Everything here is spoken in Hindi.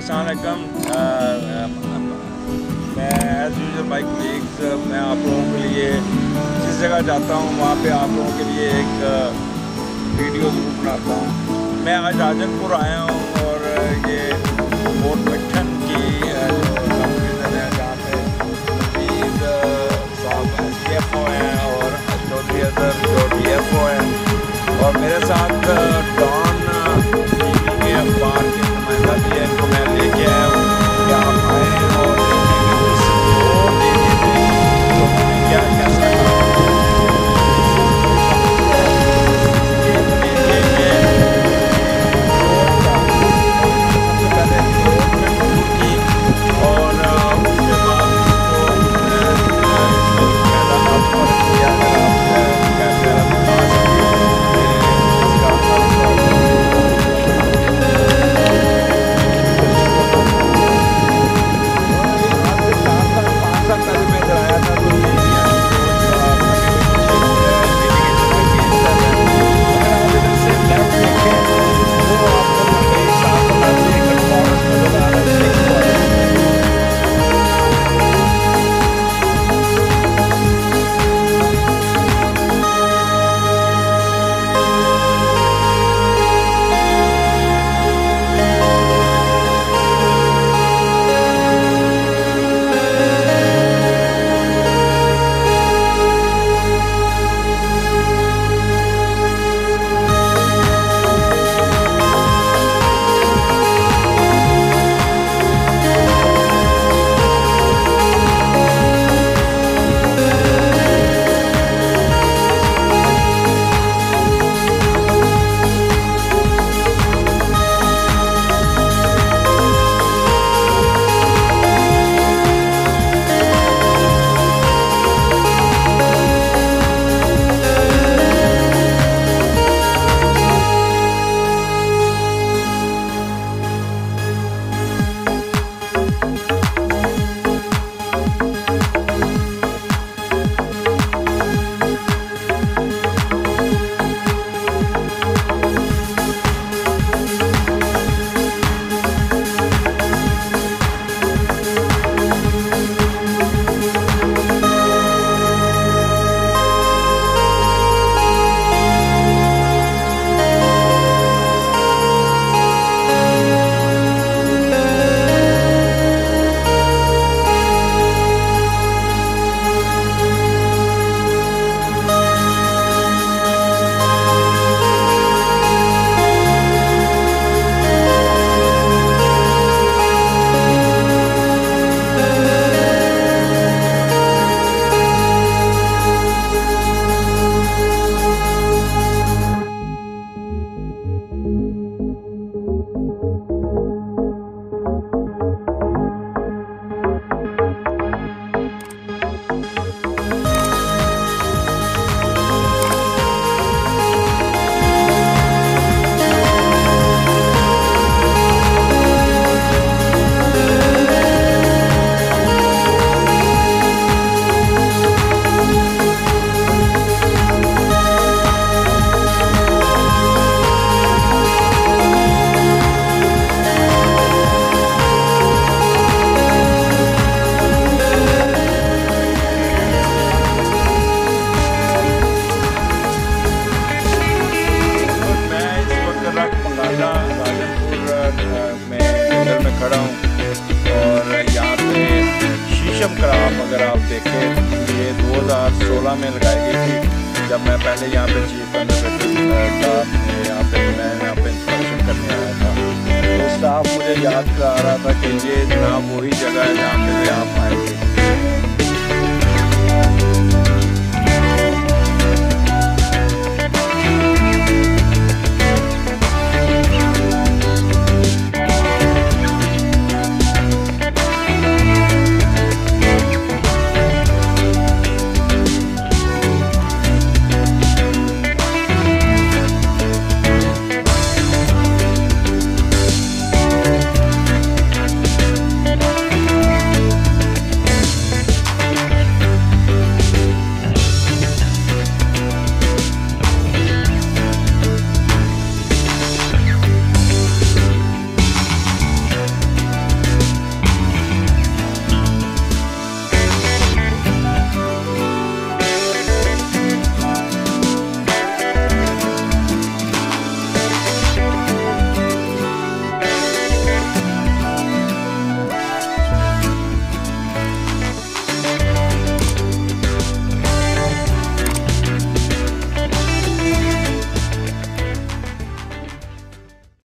अस्सलाम वालेकुम। मैं एज़ यूजुअल माय कलीग्स मैं आप लोगों के लिए जिस जगह जाता हूँ वहाँ पे आप लोगों के लिए एक वीडियो ज़रूर बनाता हूँ। मैं आज राजनपुर आया हूँ और ये फोर्ट मिठन की कंपटीशन है जहाँ पे मजीद साहब SDFO हैं और चौधरी अजहर जो DFO हैं और मेरे साथ डॉन टीवी के अखबार के नुमाइंदा भी है। इनको मैं लेके आया हूँ कि आप आए और देखें कि इस रोड एरिए में लोगों ने क्या कैसा खड़ा हूँ और यहाँ पे शीशम क्राफ्ट अगर आप देखें ये 2016 में लगाई गई थी जब मैं पहले यहाँ पे चीफ कंजर्वेटर था। मैं यहाँ पे इंस्पेक्शन करने आया था तो स्टाफ मुझे याद करा रहा था कि ये जनाब वही जगह है जहाँ पे आप आएंगे।